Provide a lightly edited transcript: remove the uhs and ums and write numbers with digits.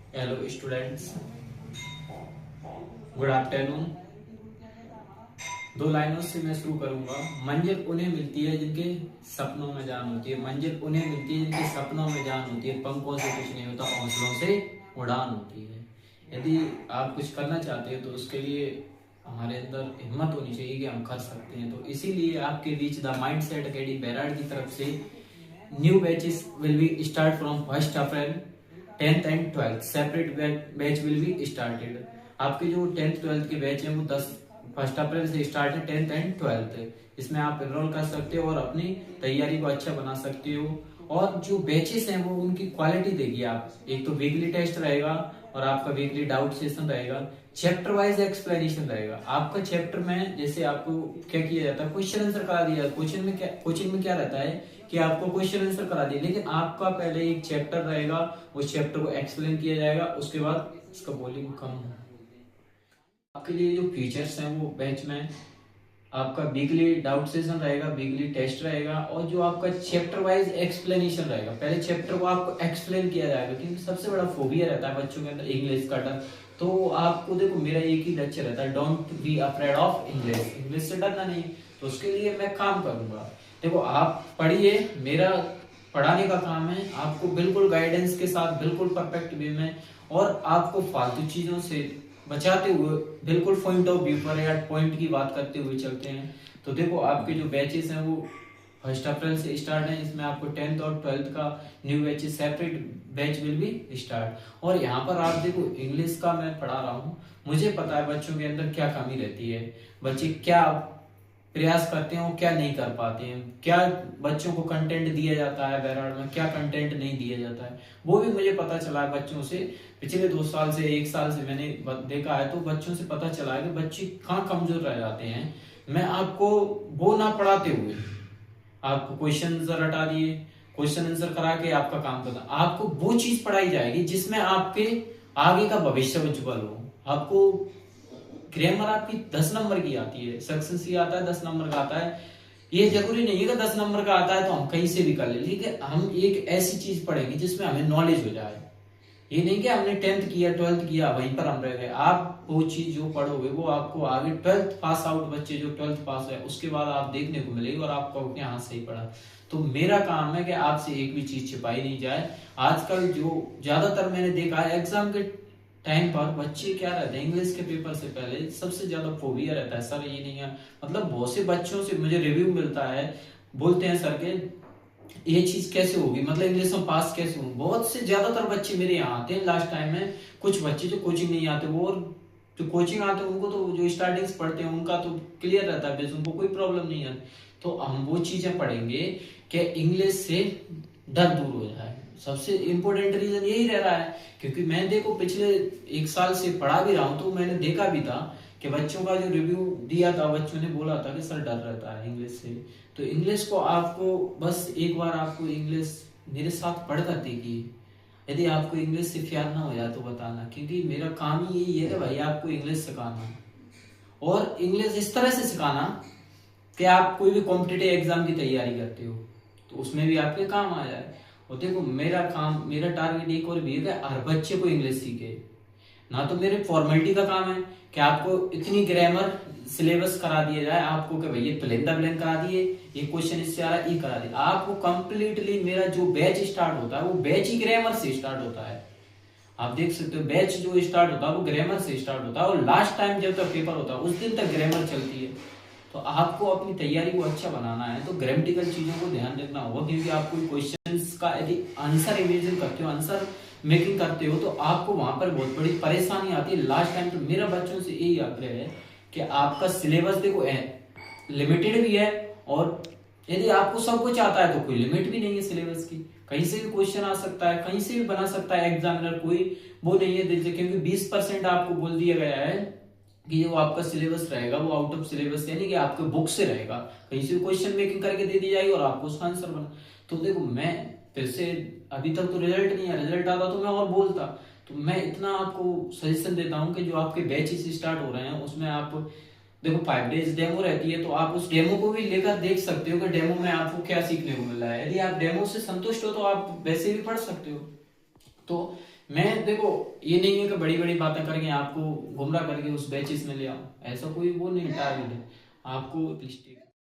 Hello students, good afternoon. दो लाइनों से मैं शुरू करूंगा। मंजिल उन्हें मिलती है जिनके सपनों में जान होती है। मंजिल उन्हें मिलती है जिनके सपनों में जान होती है। पंखों से कुछ नहीं होता, हौसलों से उड़ान होती है। यदि आप कुछ करना चाहते हो तो उसके लिए हमारे अंदर हिम्मत होनी चाहिए कि हम कर सकते हैं। तो इसीलिए आपके बीच द माइंडसेट अकेडमी बैराड की तरफ से new batches will be start from 1 April. 10th and 12th separate batch will be started. आपके जो 10th 12th के बैच हैं वो 1 अप्रैल से स्टार्ट है। 10th एंड 12th इसमें आप एनरोल कर सकते हो और अपनी तैयारी को अच्छा बना सकते हो। और जो बैचेस हैं वो उनकी क्वालिटी देखिए आप। एक तो वीकली टेस्ट रहेगा और आपका वीकली डाउट सेशन रहेगा। चैप्टर वाइज एक्सप्लेनेशन रहेगा। आपका चैप्टर में जैसे आपको क्या किया जाता है, क्वेश्चन आंसर करा दिया जाता है। कोचिंग में क्या रहता है कि आपको क्वेश्चन आंसर करा दिया, लेकिन आपका पहले एक चैप्टर रहेगा, उस चैप्टर को एक्सप्लेन किया जाएगा, उसके बाद इसका वॉल्यूम कम है। आपके लिए जो फीचर्स हैं वो बैच में आपका वीकली डाउट सेशन रहेगा, वीकली टेस्ट रहेगा और जो आपका चैप्टर वाइज एक्सप्लेनेशन रहेगा। पहले चैप्टर को आपको एक्सप्लेन किया जाएगा, क्योंकि सबसे बड़ा फोबिया रहता है बच्चों के अंदर इंग्लिश का डर। तो आपको देखो, मेरा एक ही लक्ष्य रहता है, don't be afraid of English. English से डरना नहीं। तो उसके लिए मैं काम करूंगा। देखो, आप पढ़िए, मेरा पढ़ाने का काम है आपको बिल्कुल गाइडेंस के साथ, बिल्कुल परफेक्ट वे में, और आपको फालतू चीजों से बचाते हुए बिल्कुल पॉइंट ऑफ व्यू पर या पॉइंट की बात करते हुए चलते हैं। तो देखो, आपके जो बैचेस हैं वो 1 अप्रैल से स्टार्ट है। इसमें आपको 10th और 12th का new batches separate batch will be start. और यहाँ पर आप देखो, इंग्लिश का मैं पढ़ा रहा हूँ, मुझे पता है बच्चों के अंदर क्या कमी रहती है, बच्चे क्या प्रयास करते हैं और क्या नहीं कर पाते हैं, क्या बच्चों को कंटेंट दिया जाता है बैराड में, क्या कंटेंट नहीं दिया जाता है, वो भी मुझे पता चला है बच्चों से। पिछले 2 साल से, 1 साल से मैंने देखा है, तो बच्चों से पता चला है कि बच्चे कहाँ कमजोर रह जाते हैं। मैं आपको वो ना पढ़ाते हुए आपको क्वेश्चन आंसर हटा दिए, क्वेश्चन आंसर करा के आपका काम करना, आपको वो चीज पढ़ाई जाएगी जिसमें आपके आगे का भविष्य उज्जवल हो। आपको ग्रामर आपकी 10 नंबर की आती है, सक्सेस ही आता है 10 नंबर का आता है। ये जरूरी नहीं है कि 10 नंबर का आता है तो हम कहीं से भी कर ले, लेकिन हम एक ऐसी चीज पढ़ेंगे जिसमें हमें नॉलेज हो जाए। ये नहीं कि हमने 10th किया, 12th किया, वहीं पर हम रह गए। आप वो चीज जो पढ़ोगे वो आपको आगे 12th पास आउट बच्चे जो 12th पास है उसके बाद आप देखने को मिलेगी और आपको अपने हाथ से ही पढ़ा। तो मेरा काम है कि आपसे एक भी चीज छिपाई नहीं जाए। आजकल जो ज्यादातर मैंने देखा है एग्जाम के टाइम पर बच्चे क्या रहते हैं, इंग्लिश के पेपर से पहले सबसे ज्यादा फोबिया रहता है, सर ये नहीं है। मतलब बहुत से बच्चों से मुझे रिव्यू मिलता है, बोलते हैं सर के ये चीज कैसे होगी, मतलब इंग्लिश में पास कैसे हूँ। बहुत से ज्यादातर बच्चे मेरे यहाँ आते हैं लास्ट टाइम में। कुछ बच्चे जो कोचिंग नहीं आते वो, और जो कोचिंग आते हैं उनको तो जो स्टार्टिंग पढ़ते हैं उनका तो क्लियर रहता है, उनको कोई प्रॉब्लम नहीं है। तो हम वो चीजें पढ़ेंगे कि इंग्लिश से डर दूर हो जाए। सबसे इम्पोर्टेंट रीजन यही रह रहा है, क्योंकि मैं देखो पिछले 1 साल से पढ़ा भी रहा हूँ, तो मैंने देखा भी था कि बच्चों का जो रिव्यू दिया था, बच्चों ने बोला था कि सर डर रहता है इंग्लिश से। तो इंग्लिश को आपको बस एक बार आपको इंग्लिश मेरे साथ पढ़ कर देखिए। यदि आपको इंग्लिश से प्यार ना हो जाए तो बताना, क्योंकि मेरा काम ही यही है कि भाई आपको इंग्लिश सिखाना, और इंग्लिश इस तरह से सिखाना कि आप कोई भी कॉम्पिटिटिव एग्जाम की तैयारी करते हो तो उसमें भी आपके काम आ जाए। और देखो, मेरा काम, मेरा टारगेट एक और भी है कि हर बच्चे को इंग्लिश सीखे। ना तो मेरे फॉर्मेलिटी का काम है कि आपको इतनी ग्रामर सिलेबस करा दिया जाए आपको कि भैया प्लेन द प्लेन करा दिए, ये क्वेश्चन इससे आ रहा है ये करा दिया। आपको कंप्लीटली मेरा जो बैच स्टार्ट होता है वो बैच ही ग्रामर से स्टार्ट होता है। आप देख सकते हो बैच जो स्टार्ट होता है वो ग्रामर से स्टार्ट होता है, और लास्ट टाइम जब तक पेपर होता है उस दिन तक ग्रामर चलती है। तो आपको अपनी तैयारी को अच्छा बनाना है तो ग्रामेटिकल चीजों को ध्यान रखना होगा, क्योंकि आप कोई क्वेश्चंस का यदि आंसर इमेजिन करते हो, आंसर मेकिंग करते हो, तो आपको वहां पर बहुत बड़ी परेशानी आती है लास्ट टाइम। तो मेरा बच्चों से यही आग्रह है कि आपका सिलेबस देखो लिमिटेड भी है, और यदि आपको सब कुछ आता है तो कोई लिमिट भी नहीं है सिलेबस की। कहीं से भी क्वेश्चन आ सकता है, कहीं से भी बना सकता है एग्जामिनर, कोई वो नहीं है दिल से, क्योंकि 20% आपको बोल दिया गया है कि जो आपका सिलेबस रहेगा वो आउट ऑफ सिलेबस, यानी कि आपके बुक से रहेगा। कहीं से क्वेश्चन मेकिंग करके दे दी जाएगी और आपको उसका आंसर बना। तो देखो, मैं फिर से अभी तक तो रिजल्ट नहीं है, रिजल्ट आता तो मैं और बोलता। तो मैं इतना आपको सजेशन देता हूँ कि जो आपके बैचेस स्टार्ट हो रहे हैं उसमें आप देखो 5 डेज डेमो रहती है, तो आप उस डेमो को भी लेकर देख सकते हो कि डेमो में आपको क्या सीखने को मिल रहा है। यदि आप डेमो से संतुष्ट हो तो आप वैसे भी पढ़ सकते हो। तो मैं देखो ये नहीं है कि बड़ी बड़ी बातें करके आपको गुमराह करके उस बेचिस में ले आऊं, ऐसा कोई वो नहीं टारगेट है आपको।